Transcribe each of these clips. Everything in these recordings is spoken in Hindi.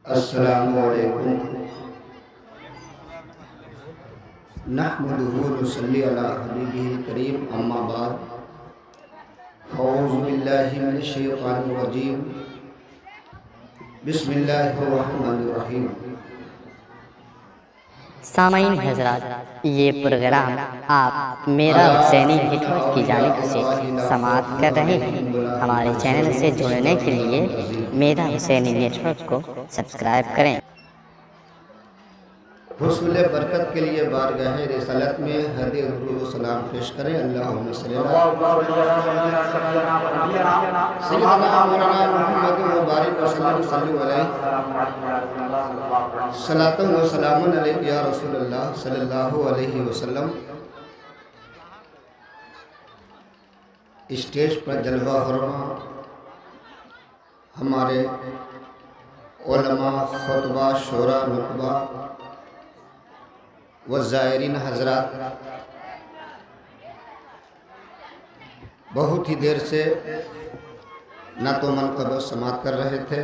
अस्सलामु अलैकुम नहमदुहु व नसल्ली अला हबीबिहिल करीम अम्मा बाद औज़ु बिल्लाहि मिनश शैतानिर रजीम बिस्मिल्लाहिर रहमानिर रहीम। सामाईन हजरात, ये प्रोग्राम आप मेरा हुसैनी नेटवर्क की जानिब से समाअत कर रहे हैं। हमारे चैनल से जुड़ने के लिए मेरा हुसैनी नेटवर्क को सब्सक्राइब करें। हुस्न बरकत के लिए बारगाह रिसालत में हदीय दुरूद व सलाम पेश करें। अल्लाहुम्मा सल्ली अला सय्यिदना मौलाना मुहम्मद व बारिक वसल्लम सल्लल्लाहु अलैहि सलातन व सलामन अलैका या रसूलल्लाह सल्लल्लाहु अलैहि वसल्लम। स्टेज पर जलवा फरमा हमारे उलमा, खुतबा, शोरा, नुकबा व ज़ायरीन हजरात, बहुत ही देर से न तो मनक़ब समात कर रहे थे।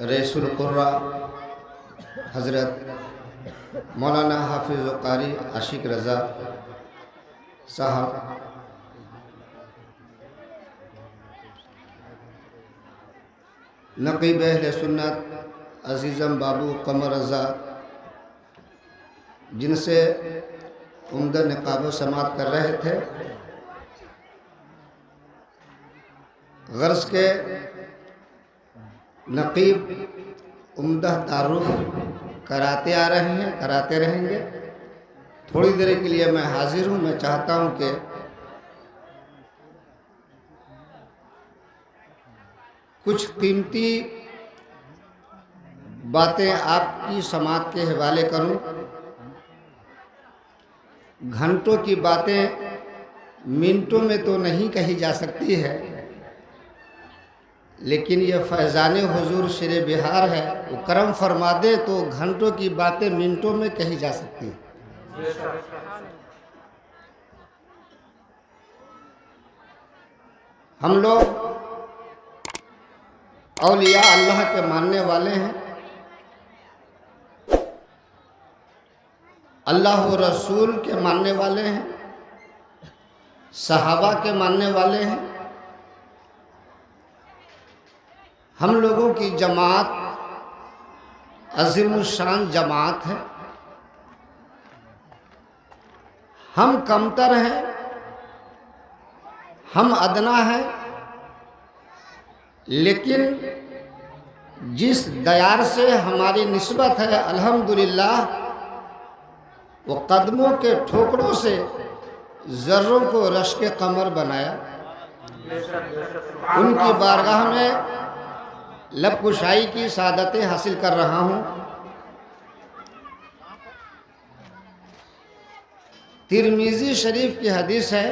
रईसुल क़ुर्रा हज़रत मौलाना हाफिज़ कारी आशिक रज़ा साहब, नक़ीब अहले सुन्नत अज़ीज़म बाबू कमर रज़ा, जिनसे उम्दा निकाब समात कर रहे थे, गर्ज़ के नक़ीब उम्दा तारुफ कराते आ रहे हैं, कराते रहेंगे। थोड़ी देर के लिए मैं हाजिर हूँ। मैं चाहता हूँ कि कुछ कीमती बातें आपकी समात के हवाले करूँ। घंटों की बातें मिनटों में तो नहीं कही जा सकती है, लेकिन यह फैज़ान हुजूर शेर बिहार है। वो करम फरमा दे तो घंटों की बातें मिनटों में कही जा सकती है। हम लोग औलिया अल्लाह के मानने वाले हैं, अल्लाह व रसूल के मानने वाले हैं, सहाबा के मानने वाले हैं। हम लोगों की जमात अज़ीमुश्शान जमात है। हम कमतर हैं, हम अदना हैं, लेकिन जिस दयार से हमारी निस्बत है अल्हम्दुलिल्लाह, वो कदमों के ठोकरों से ज़र्रों को रश्क कमर बनाया। उनकी बारगाह में लब कुशाई की सादतें हासिल कर रहा हूँ। तिरमिज़ी शरीफ की हदीस है,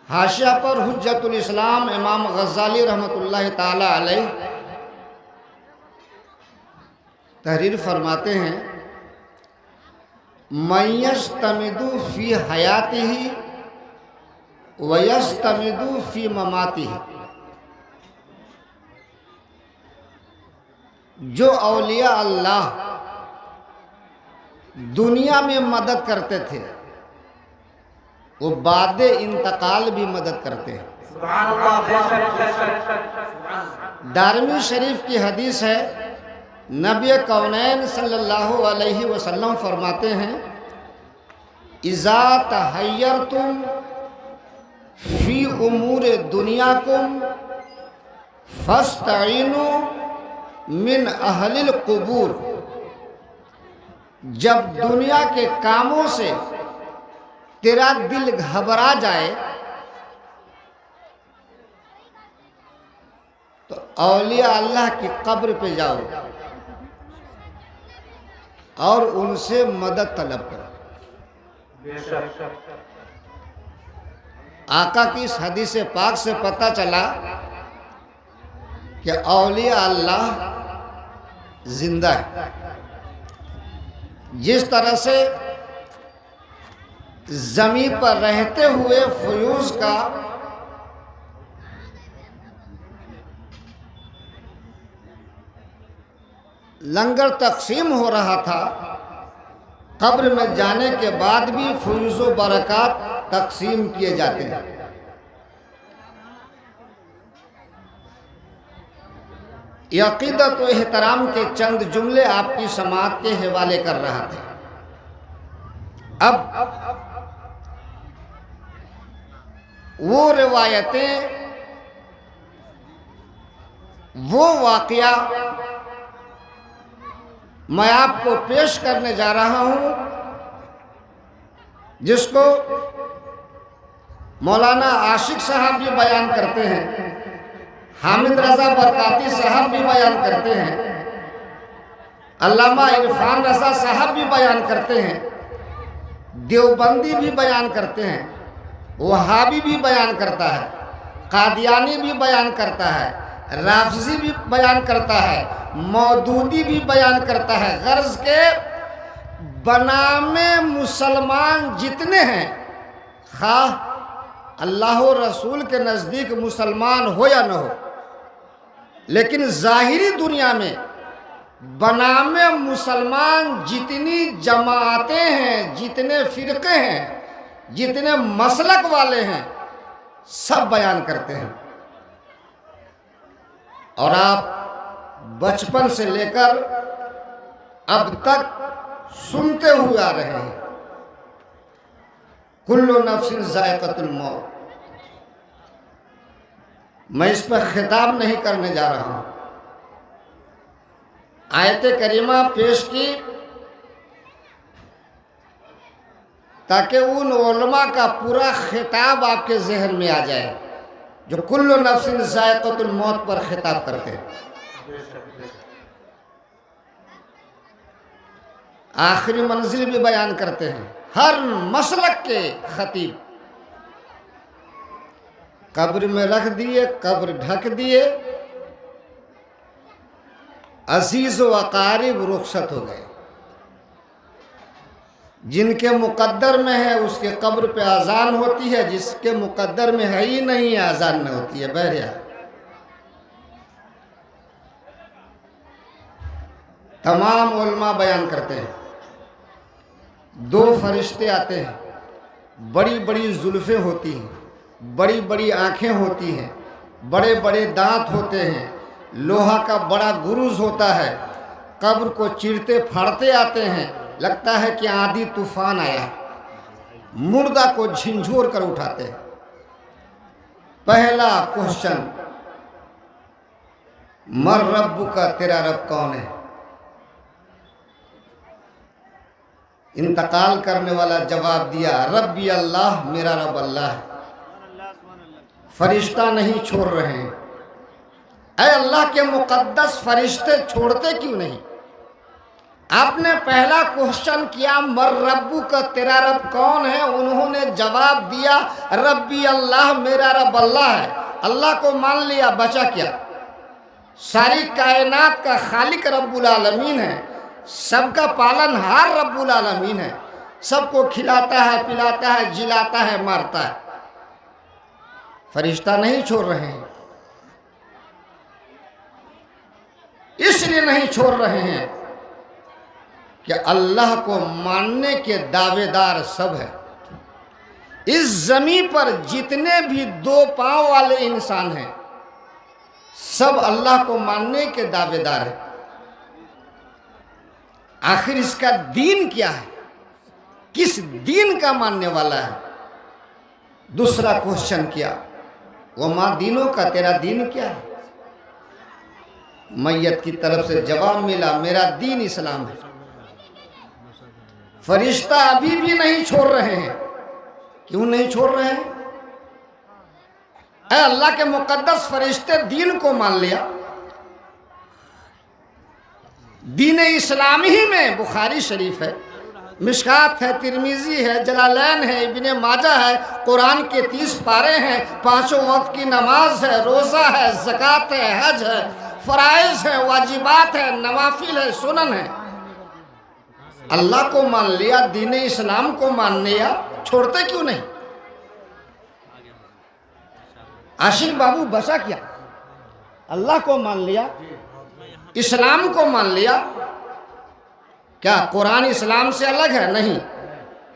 हाशिया पर हुज्जतुल इस्लाम इमाम गज़ाली रहमतुल्लाह ताला अलैह तहरीर फरमाते हैं, मयस्तमिदु फ़ी हयातिही वयस्तमिदु फ़ी ममातिही। जो औलिया अल्लाह दुनिया में मदद करते थे, वो बाद इंतकाल भी मदद करते हैं। दारमी शरीफ की हदीस है, नबी कौनैन सल्लल्लाहु अलैहि वसल्लम फरमाते हैं, इज़ा तहय्यरतुम फ़ी उमूर दुनियाकुम फस्तईनु मिन अहलिल कुबूर। जब दुनिया के कामों से तेरा दिल घबरा जाए तो औलिया अल्लाह की कब्र पे जाओ और उनसे मदद तलब करो। आका की इस हदीस पाक से पता चला कि औलिया अल्लाह जिंदा है। जिस तरह से ज़मीन पर रहते हुए फ्यूज़ का लंगर तकसीम हो रहा था। कब्र में जाने के बाद भी फ्यूज़ व बरक़ात तकसीम किए जाते हैं। अक़ीदत व एहतराम के चंद जुमले आपकी समाअत के हवाले कर रहा था। अब वो रिवायतें, वो वाक़या मैं आपको पेश करने जा रहा हूँ, जिसको मौलाना आशिक साहब भी बयान करते हैं, हामिद रज़ा बरकाती साहब भी बयान करते हैं, अल्लामा इरफान रज़ा साहब भी बयान करते हैं, देवबंदी भी बयान करते हैं, वहाबी भी बयान करता है, कादियानी भी बयान करता है, राफजी भी बयान करता है, मौदूदी भी बयान करता है। गर्ज के बनामे मुसलमान जितने हैं, खा अल्लाह और रसूल के नज़दीक मुसलमान हो या न हो, लेकिन ज़ाहिरी दुनिया में बनामे मुसलमान जितनी जमातें हैं, जितने फ़िरक़े हैं, जितने मसलक वाले हैं, सब बयान करते हैं। और आप बचपन से लेकर अब तक सुनते हुए आ रहे हैं, कुल्लु नफ्सिन ज़ाइक़तुल मौत। मैं इस पर खिताब नहीं करने जा रहा हूँ। आयत करीमा पेश की ताकि उन उलमा का पूरा खिताब आपके जहन में आ जाए जो कुल्लु नफ्सिन ज़ाइक़तुल मौत पर खिताब करते हैं। आखिरी मंजिल भी बयान करते हैं। हर मसलक के खतीब कब्र में रख दिए, कब्र ढक दिए, अजीज़ व अकारिब रुखसत हो गए। जिनके मुकद्दर में है उसके कब्र पे अजान होती है, जिसके मुकद्दर में है ही नहीं अजान न होती है। बहरहाल तमाम उलमा बयान करते हैं, दो फरिश्ते आते हैं, बड़ी बड़ी जुल्फ़ें होती हैं, बड़ी बड़ी आँखें होती हैं, बड़े बड़े दांत होते हैं, लोहा का बड़ा गुरूज होता है, कब्र को चीरते फाड़ते आते हैं, लगता है कि आंधी तूफान आया, मुर्दा को झिंझोर कर उठाते हैं। पहला क्वेश्चन, मर रब्बु का, तेरा रब कौन है? इंतकाल करने वाला जवाब दिया, रब्बी अल्लाह, मेरा रब अल्लाह है। फरिश्ता नहीं छोड़ रहे हैं। ऐ अल्लाह के मुकद्दस फरिश्ते छोड़ते क्यों नहीं? आपने पहला क्वेश्चन किया, मर रब्बु का, तेरा रब कौन है? उन्होंने जवाब दिया, रब्बी अल्लाह, मेरा रब अल्लाह है। अल्लाह को मान लिया, बचा क्या? सारी कायनात का खालिक रब्बुल आलमीन है, सबका पालनहार रब्बुल आलमीन है, सबको खिलाता है, पिलाता है, जिलाता है, मारता है। फरिश्ता नहीं छोड़ रहे हैं। इसलिए नहीं छोड़ रहे हैं कि अल्लाह को मानने के दावेदार सब है। इस ज़मीन पर जितने भी दो पांव वाले इंसान हैं, सब अल्लाह को मानने के दावेदार हैं। आखिर इसका दीन क्या है? किस दीन का मानने वाला है? दूसरा क्वेश्चन किया, वो माँ दीनों का, तेरा दीन क्या है? मैयत की तरफ से जवाब मिला, मेरा दीन इस्लाम है। फरिश्ता अभी भी नहीं छोड़ रहे हैं। क्यों नहीं छोड़ रहे हैं? ऐ अल्लाह के मुकद्दस फरिश्ते दीन को मान लिया। दीन इस्लामी ही में बुखारी शरीफ है, मिशकात है, तिरमिजी है, जलालैन है, इब्ने माजा है, कुरान के 30 पारे हैं, 5 वक्त की नमाज है, रोज़ा है, ज़कात है, हज है, फ़राइज़ है, वाजिबात है, नवाफिल है, सुनन है। अल्लाह को मान लिया, दीन इस्लाम को मान लिया, छोड़ते क्यों नहीं? आशिक बाबू बचा क्या? अल्लाह को मान लिया, इस्लाम को मान लिया। क्या कुरान इस्लाम से अलग है? नहीं।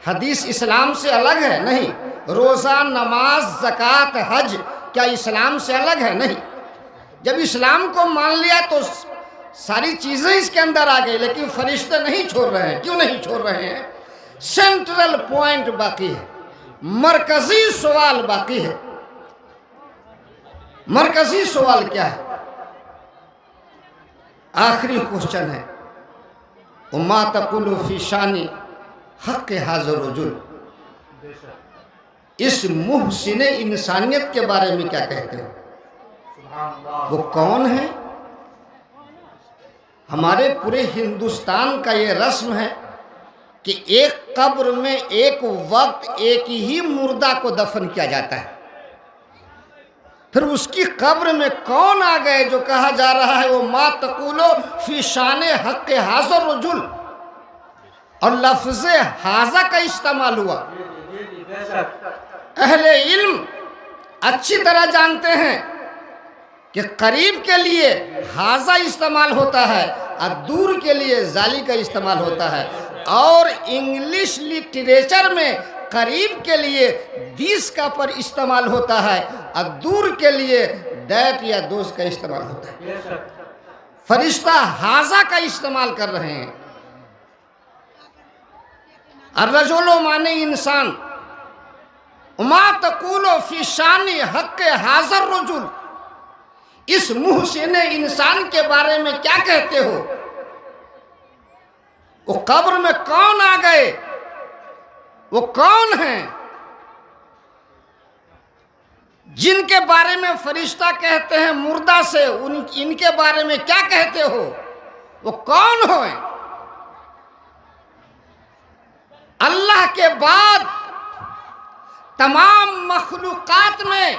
हदीस इस्लाम से अलग है? नहीं। रोज़ा, नमाज, ज़कात, हज क्या इस्लाम से अलग है? नहीं। जब इस्लाम को मान लिया तो सारी चीज़ें इसके अंदर आ गई, लेकिन फरिश्ते नहीं छोड़ रहे हैं। क्यों नहीं छोड़ रहे हैं? सेंट्रल पॉइंट बाकी है, मरकजी सवाल बाकी है। मरकजी सवाल क्या है? आखिरी क्वेश्चन है, उम्मा तकुलु फी शानी हक़ हाज़िर रजुल, इस मुहसिन इंसानियत के बारे में क्या कहते हो? वो कौन है? हमारे पूरे हिंदुस्तान का ये रस्म है कि एक कब्र में एक वक्त एक ही मुर्दा को दफन किया जाता है। फिर उसकी कब्र में कौन आ गए जो कहा जा रहा है वो मा तकुलो फी शाने हक़ हाज़िर रजुल, और लफ्ज़ हाज़ा का इस्तेमाल हुआ। अहले इल्म अच्छी तरह जानते हैं कि करीब के लिए हाज़ा इस्तेमाल होता है और दूर के लिए जाली का इस्तेमाल होता है, और इंग्लिश लिटरेचर में करीब के लिए दिस का पर इस्तेमाल होता है और दूर के लिए दैट या दोस्त का इस्तेमाल होता है। फरिश्ता हाज़ा का इस्तेमाल कर रहे हैं। और रजुलो माने इंसान, उमा तकुलो फी शानी हक़ हाज़िर रजुल, इस मुहसिन इंसान के बारे में क्या कहते हो? वो कब्र में कौन आ गए? वो कौन हैं जिनके बारे में फरिश्ता कहते हैं मुर्दा से? इनके बारे में क्या कहते हो? वो कौन हो? अल्लाह के बाद तमाम मखलूकात में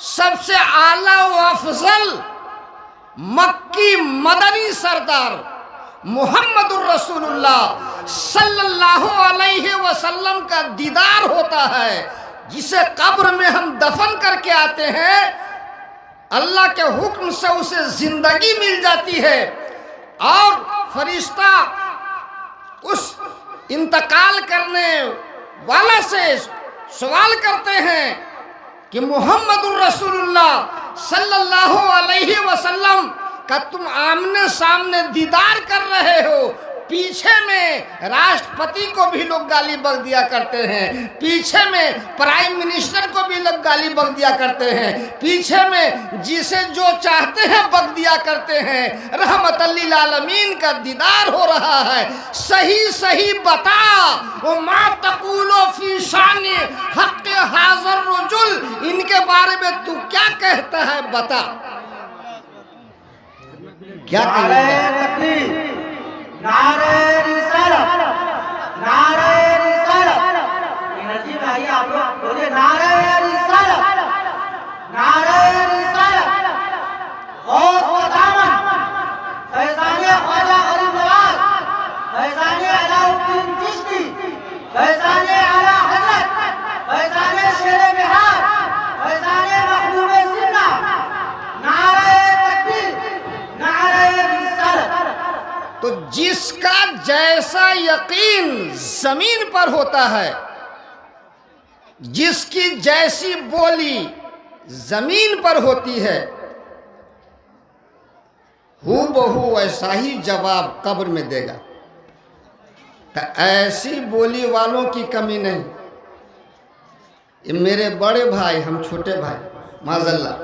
सबसे आला व अफजल मक्की मदनी सरदार मुहम्मदुर रसूलुल्लाह सल्लल्लाहु अलैहि वसल्लम का दीदार होता है, जिसे कब्र में हम दफन करके आते हैं। अल्लाह के हुक्म से उसे जिंदगी मिल जाती है और फरिश्ता उस इंतकाल करने वाला से सवाल करते हैं कि मुहम्मदुर रसूलुल्लाह सल्लल्लाहु अलैहि वसल्लम का तुम आमने सामने दीदार कर रहे हो, पीछे में राष्ट्रपति को भी लोग गाली बक दिया करते हैं, पीछे में प्राइम मिनिस्टर को भी लोग गाली बक दिया करते हैं, पीछे में जिसे जो चाहते हैं बक दिया करते हैं। रहमतल लिल आलमीन का दीदार हो रहा है। सही सही बता, वो मा तकुलो फी शानी हक़ हाज़िर रजुल, इनके बारे में तू क्या कहता है? बता, क्या कहता है? नारे रिसालत, नारे रिसालत, नजीब भाई आप लोग बोलिए नारे रिसालत, नारे रिसालत। गौस व दामन फैज़ाने ख्वाजा गरीब नवाज, फैज़ाने अलाउद्दीन चिश्ती, फैज़ाने आला हज़रत, फैज़ाने शेरे बिहार, फैज़ाने मखदूम सिन्ना, नारे तकबीर, नारे रिसालत। तो जिसका जैसा यकीन जमीन पर होता है, जिसकी जैसी बोली जमीन पर होती है, हूबहू ऐसा ही जवाब कब्र में देगा। तो ऐसी बोली वालों की कमी नहीं। ये मेरे बड़े भाई, हम छोटे भाई, माज़अल्लाह,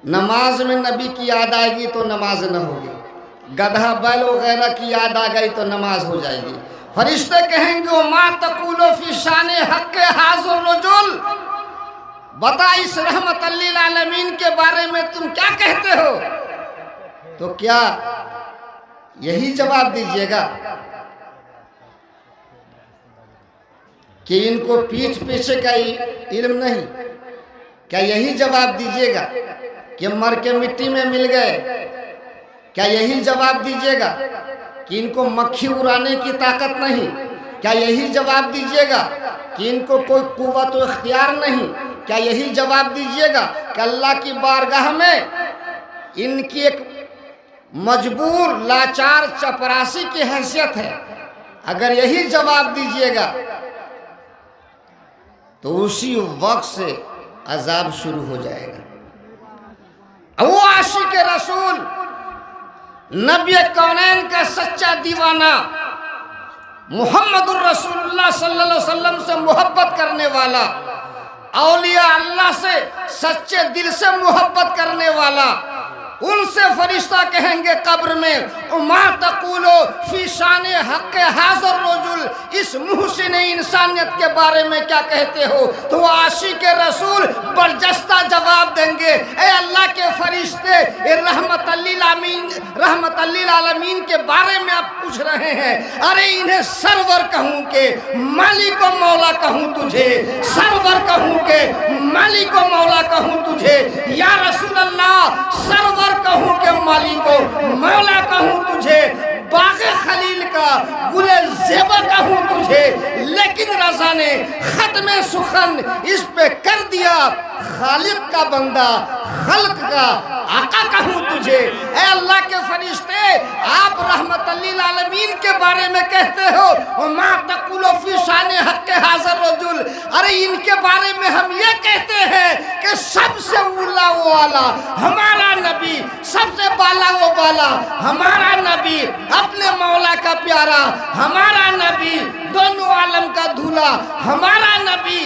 नमाज में नबी की याद आएगी तो नमाज न होगी, गधा बैल वगैरह की याद आ गई तो नमाज हो जाएगी। फरिश्ते कहेंगे मा तकुलो फी शाने हक़ हाज़िर रजुल, बता इस रहमतल लिल आलमीन के बारे में तुम क्या कहते हो? तो क्या यही जवाब दीजिएगा कि इनको पीठ पीछे का इल्म नहीं? क्या यही जवाब दीजिएगा कि मर के मिट्टी में मिल गए? क्या यही जवाब दीजिएगा कि इनको मक्खी उड़ाने की ताकत नहीं? क्या यही जवाब दीजिएगा कि इनको कोई कुव्वत व इख्तियार नहीं, क्या यही जवाब दीजिएगा कि अल्लाह की बारगाह में इनकी एक मजबूर लाचार चपरासी की हैसियत है? अगर यही जवाब दीजिएगा तो उसी वक्त से अजाब शुरू हो जाएगा। वो आशिक रसूल, नबी कौनैन का सच्चा दीवाना, मुहम्मदुर रसूलुल्लाह सल्लल्लाहु अलैहि वसल्लम से मोहब्बत करने वाला, औलिया अल्लाह से सच्चे दिल से मोहब्बत करने वाला, उनसे फरिश्ता कहेंगे कब्र में, उमा तक़ूलो फी शाने हक़ हाज़र रजुल, इस मुहसिन इंसानियत के बारे में क्या कहते हो? तो वो आशिक रसूल बरजस्ता जवाब देंगे, ए अल्लाह के फरिश्ते, ये रहमत लिल आलमीन के बारे में आप पूछ रहे हैं? अरे इन्हें सरवर कहूँ के मालिक व मौला कहूँ तुझे, सरवर कहूँ के मालिक व मौला कहूँ तुझे, या रसूल अल्लाह सरवर कहूँ के मालिको मौला कहूँ तुझे, बाग़े खलील का गुले ज़ेबा कहूँ तुझे, लेकिन रज़ा ने ख़त्मे सुखन इस पे कर दिया, खालिक का बंदा खल्क का आका कहूँ तुझे। ए अल्लाह के फरिश्ते, आप रहमतल लिल आलमीन के बारे में कहते हो मा तक़ूलो फी शाने हक़्क़े हाज़र रजुल, अरे इनके बारे में हम ये कहते हैं कि सबसे उला वो वाला हमारा नबी, सबसे बाला वो बाला हमारा नबी, अपने मौला का प्यारा हमारा नबी, दोनों आलम का दूल्हा हमारा नबी,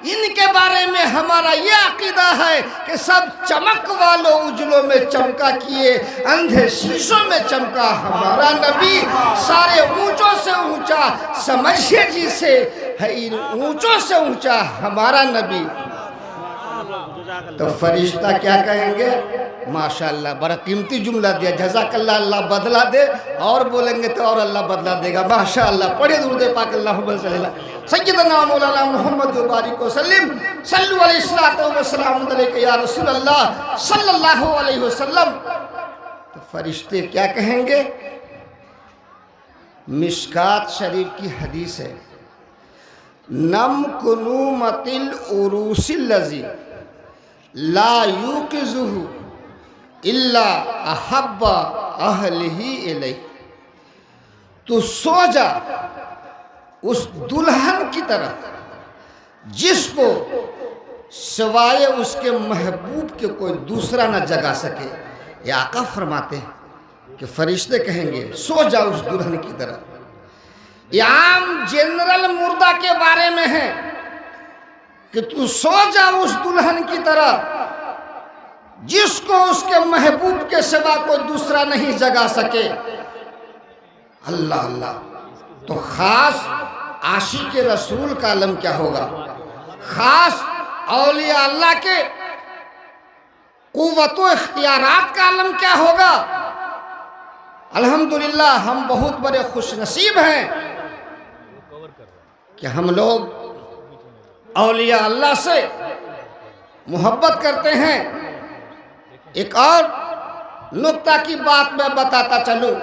इनके बारे में हमारा ये अकीदा है कि सब चमक वालों उजलों में चमका किए, अंधे शीशों में चमका हमारा नबी, सारे ऊंचों से ऊंचा समझिए जिसे है, इन ऊंचों से ऊंचा हमारा नबी। तो फरिश्ता क्या कहेंगे? माशाअल्लाह, बड़ा कीमती जुमला दिया, जज़ाकल्लाह, अल्लाह बदला दे, और बोलेंगे तो और अल्लाह बदला देगा। माशाअल्लाह, पढ़े दुरूद पाक अल्लाहुम्मा सय्यदना मौलाना मोहम्मद व बारिक वसल्लम सल्लु अलैहि व सल्लम अलैका या रसूल अल्लाह सल्लल्लाहु अलैहि वसल्लम। तो फरिश्ते क्या कहेंगे? मिशकात शरीफ की हदीस है, नम कुनूमतिल उरूसिल लज़ी ला युक़िज़ुहु इल्ला अहब्बा अहलिही इलैह। तो सो जा उस दुल्हन की तरह जिसको सिवाय उसके महबूब के कोई दूसरा न जगा सके। ये आका फरमाते हैं कि फरिश्ते कहेंगे सो जा उस दुल्हन की तरह। ये आम जनरल मुर्दा के बारे में है कि तू सो जा उस दुल्हन की तरह जिसको उसके महबूब के सिवा कोई दूसरा नहीं जगा सके। अल्लाह अल्लाह। तो खास आशिक रसूल का आलम क्या होगा? खास औलिया अल्लाह के कुव्वत व इख्तियारात का आलम क्या होगा? अल्हम्दुलिल्लाह, हम बहुत बड़े खुशनसीब हैं कि हम लोग औलिया अल्लाह से मोहब्बत करते हैं। एक और नुक्ता की बात मैं बताता चलूं,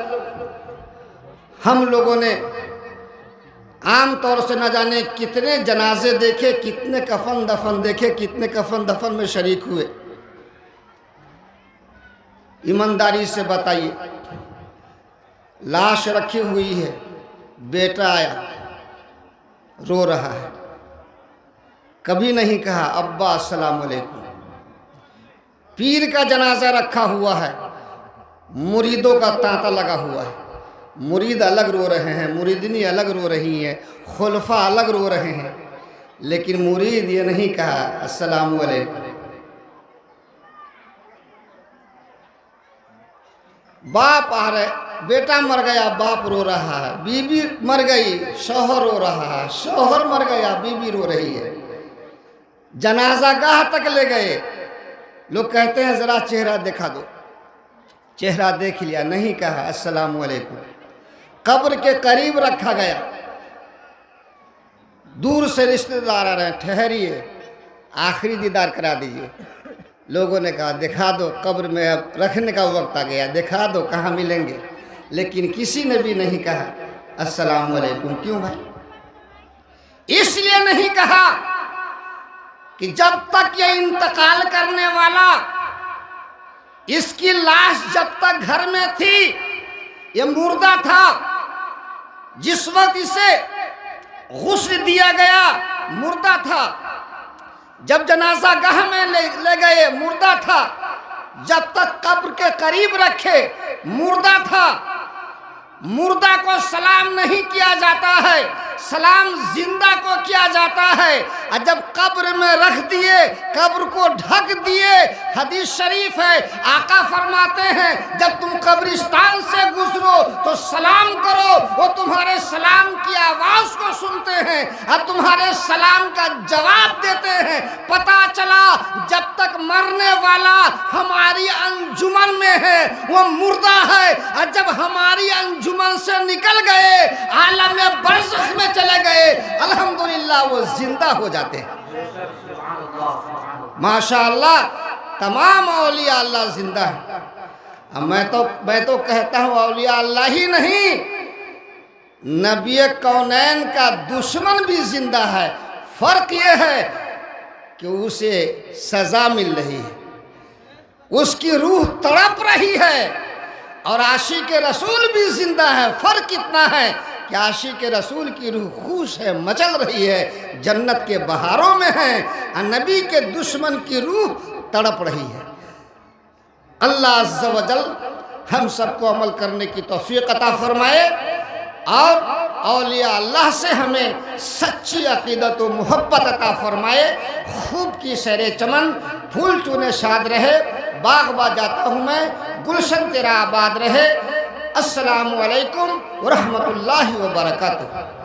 हम लोगों ने आम तौर से न जाने कितने जनाजे देखे, कितने कफन दफन देखे, कितने कफन दफन में शरीक हुए। ईमानदारी से बताइए, लाश रखी हुई है, बेटा आया रो रहा है, कभी नहीं कहा अब्बा अस्सलाम वालेकुम। पीर का जनाजा रखा हुआ है, मुरीदों का तांता लगा हुआ है, मुरीद अलग रो रहे हैं, मुरीदनी अलग रो रही हैं, खुलफा अलग रो रहे हैं, लेकिन मुरीद ये नहीं कहा अस्सलाम वालेकुम। बाप आ रहे, बेटा मर गया, बाप रो रहा है, बीबी मर गई, शौहर रो रहा है, शौहर मर गया, बीबी रो रही है। जनाजा गाह तक ले गए, लोग कहते हैं ज़रा चेहरा दिखा दो, चेहरा देख लिया, नहीं कहा अस्सलाम वालेकुम। कब्र के करीब रखा गया, दूर से रिश्तेदार आ रहे हैं, ठहरिए आखिरी दीदार करा दीजिए। लोगों ने कहा दिखा दो, कब्र में अब रखने का वक्त आ गया, दिखा दो कहाँ मिलेंगे, लेकिन किसी ने भी नहीं कहा अस्सलाम वालेकुम। क्यों भाई? इसलिए नहीं कहा कि जब तक ये इंतकाल करने वाला, इसकी लाश जब तक घर में थी, ये मुर्दा था। जिस वक्त इसे गुस्ल दिया गया मुर्दा था, जब जनाजा गाह में ले गए मुर्दा था, जब तक कब्र के करीब रखे मुर्दा था। मुर्दा को सलाम नहीं किया जाता है, सलाम जिंदा को किया जाता है। और जब कब्र में रख दिए, कब्र को ढक दिए, हदीस शरीफ है, आका फरमाते हैं जब तुम कब्रिस्तान से गुजरो तो सलाम करो, वो तुम्हारे सलाम की आवाज को सुनते हैं और तुम्हारे सलाम का जवाब देते हैं। पता चला जब तक मरने वाला हमारी अंजुमन में है वो मुर्दा है, और जब हमारी अंजुमन से निकल गए, आलम बरज़ख में चले गए, अल्हम्दुलिल्लाह वो जिंदा हो जाते हैं। माशाअल्लाह तमाम औलिया अल्लाह जिंदा है। अब मैं तो कहता हूँ औलिया अल्लाह ही नहीं, नबी कौनैन का दुश्मन भी जिंदा है। फर्क ये है कि उसे सजा मिल रही है, उसकी रूह तड़प रही है, और आशिक रसूल भी जिंदा है। फर्क इतना है कि आशिक रसूल की रूह खुश है, मचल रही है, जन्नत के बहारों में है, और नबी के दुश्मन की रूह तड़प रही है। अल्लाह अज़्ज़ व जल हम सबको अमल करने की तौफीक अता फरमाए, और औलिया अल्लाह से हमें सच्ची अकीदत व मोहब्बत अता फरमाए। खूब की सैर चमन, फूल चूने शाद रहे, बाग बाग जाता हूँ मैं, गुलशन तेरा आबाद रहे। अस्सलामु अलैकुम व रहमतुल्लाहि व बरकातुहू।